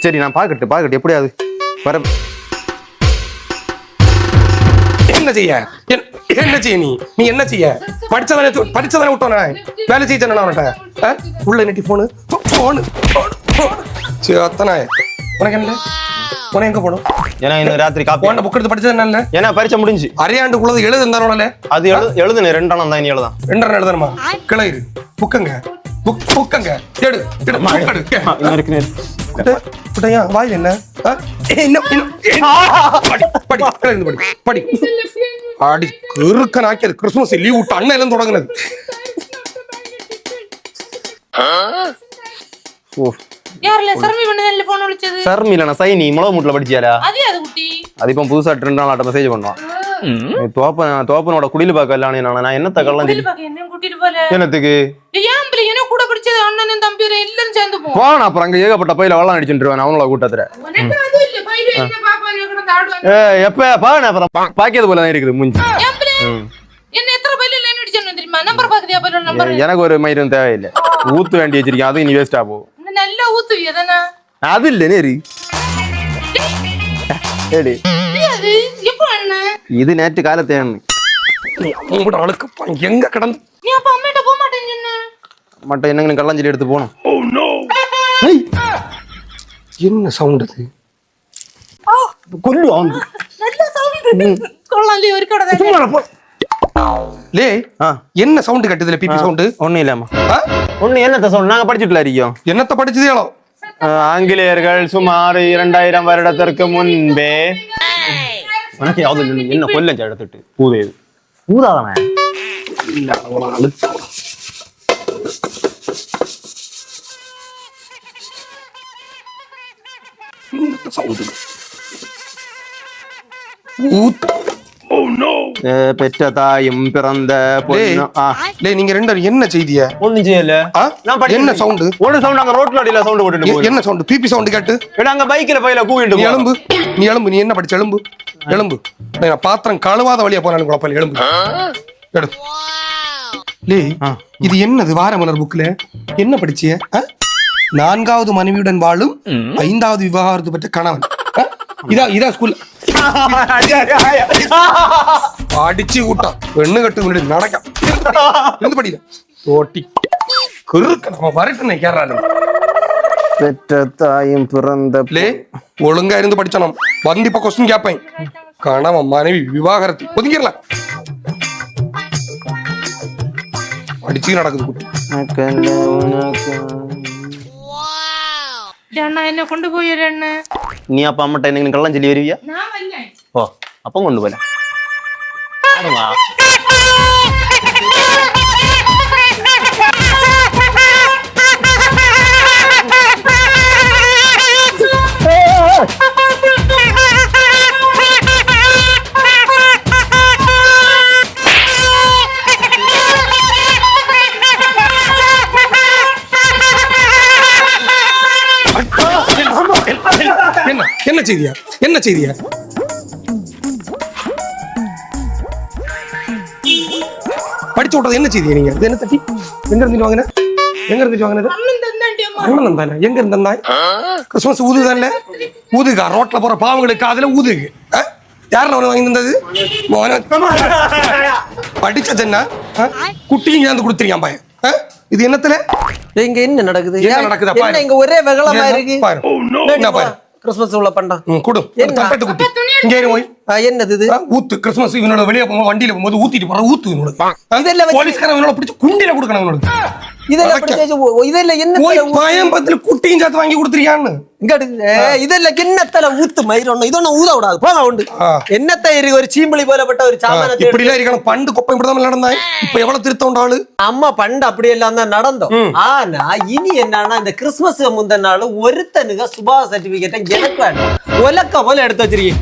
சரி நான் பாக்கட்டு எப்படியாது வர. என்ன செய்ய நீ என்ன செய்ய படிச்சதானே விட்டோனே வேலை செய்ய அவன்கிட்ட உள்ள நெட்டி போனு அத்தனை உனக்கு என்ன உனக்கு எங்க போகணும்? ஏன்னா இன்னும் ராத்திரி காப்பி புக் எடுத்து படிச்சது என்ன? ஏன்னா பரீட்சை முடிஞ்சு அரையாண்டுக்குள்ளது எழுது இருந்தாலும் அது எழுதுனே 2 ஆனா தான் எழுதான் 2 எழுதணுமா? கிளையிரு புக்கங்க புக்கங்க எடு வாயில் என்ன படி அடி கிறுக்கனாக்கியது. கிறிஸ்துமஸ் லீவ் விட்டு அண்ணன் தொடங்குனது. சர்மில சைனி முளவு மூட்டில படிச்சியாரா? அது இப்போ புதுசா 2 நாள் மெசேஜ் பண்ணுவான். தோப்பனோட குடியில பாக்கல நான் என்னத்த கள்ளம் என்னத்துக்கு போன அப்புறம் அங்க ஏகப்பட்ட பையில வெள்ளம் அடிச்சுருவேன் அவனோட கூட்டத்துல. எப்ப பாவன அப்புறம் பாக்கியது போலதான் இருக்குது முஞ்சி. எனக்கு ஒரு மயிரும் தேவையில்லை. ஊத்து வேண்டி வச்சிருக்கேன், அது நீ வேஸ்டா போ. அது இல்ல நேரு இது நேற்று காலத்தே எங்க கிடந்து மட்டும் என்னங்க கள்ளஞ்சலி எடுத்து போனோம். என்ன சவுண்ட் அது? என்ன சவுண்ட் கட்டுதுல? பிபி சவுண்ட் ஒண்ணும் இல்லாம ஒண்ணு என்னத்த சவுண்ட்? நாங்க படிச்சுட்டுல இருக்கோம். என்னத்த படிச்சதோ? ஆங்கிலேயர்கள் சுமார் 2000 வருடத்திற்கு முன்பே உனக்கு யாவது என்ன கொல்லஞ்ச எடுத்துட்டு பூதேது பூதாதானே பெற்ற தாயும் பிறந்த நீங்க 2 என்ன செய்திய? ஒண்ணும் செய்யல. என்ன சவுண்ட்? ஒரு சவுண்ட் அங்க ரோட்ல அடியில சவுண்ட் போட்டுட்டு என்ன சவுண்ட்? பிபி சவுண்ட் கேட்டு அங்க பைக்ல பையில கூவிட்டு நீ எழும்பு நீ என்ன படிச்ச? எழும்பு பாத்திரம் கழுவாத வழியா போனாலும் குழப்பம். எழும்பு எடு. இது என்னது? வாரமலர் புக்ல என்ன படிச்சிய? 4வது மனைவியுடன் வாழும் 5வது விவாகரத்து பெற்ற கணவன். இதா ஸ்கூல்ல அடிச்சு விட்டான். பெண்ணு கட்டு முன்னாடி நடக்க படியில ஓட்டி குறுக்க நம்ம வரட்டு கேறாரு. பெற்ற தாயும் பிறந்த ஒழுங்கா இருந்து படிச்சோம். வந்து இப்ப கொஸ்டின் கேட்பேன். கணவன் மனைவி விவாகரத்து ஒதுங்கிடலாம். அடிச்சு நடக்குது. என்ன கொண்டு போயிடுறேன்னு நீ அப்ப அம்மட்ட என்ன கள்ளம் சொல்லி வருவியா? ஓ அப்ப கொண்டு போல என்ன செய்தியா? என்ன செய்தியா? படிச்சு விட்டது என்ன செய்தியா? நீங்க என்ன தட்டி எங்க இருந்துட்டு வாங்கின? எங்க இருந்துட்டு வாங்கினது? அண்ணன் தானே. எங்க இருந்தாய்? கிறிஸ்துமஸ் ஊதுதான்ல ஊதுகா. ரோட்ல போற பாவங்களுக்கு அதுல ஊதுகு. யாரு வாங்கி தந்தது? படிச்சது என்ன? குட்டியும் சேர்ந்து கொடுத்துருக்கான் பையன். இது என்னத்துல இங்க என்ன நடக்குது? என்ன நடக்குதா பாரு. இங்க ஒரே வெகளமா இருக்கு பாரு. என்ன பாரு கிறிஸ்மஸ் உள்ள பண்றான். குடு தப்பட்டு குட்டி இங்க ஏறி போய் என்னது இது? ஊத்து. கிறிஸ்மஸ் இவனோட வெளிய போகும்போது வண்டியில போகும்போது ஊத்திட்டு போற ஊத்து இவனோட. இதெல்லாம் போலீஸ்காரன் இவனோட பிடிச்சு குண்டில கொடுக்கணும் இவனோட. இதெல்லாம் என்ன பயம்பத்துல குட்டியும் சேர்த்து வாங்கி கொடுத்துருக்கான்னு இதெல்லாம் கிண்ணத்தல ஊத்து மயிரொன்னு இதொன்னு ஊத விடாது. போக உண்டு என்னத்த ஒரு சீம்பளி போலப்பட்ட ஒரு சாமான இப்படி எல்லாம் இருக்கணும். பண்டு கொப்பை இப்படிதான் நடந்தாய். இப்ப எவ்வளவு திருத்தம் உண்டாளு? அம்மா பண்டு அப்படி எல்லாம் தான் நடந்தோம். ஆனா இனி என்னன்னா இந்த கிறிஸ்துமஸ் முந்தின நாள் ஒருத்தனுக்கு சுபா சர்டிபிகேட் எனக்கு வேண்டாம். உலக்க போல எடுத்து வச்சிருக்கீங்க.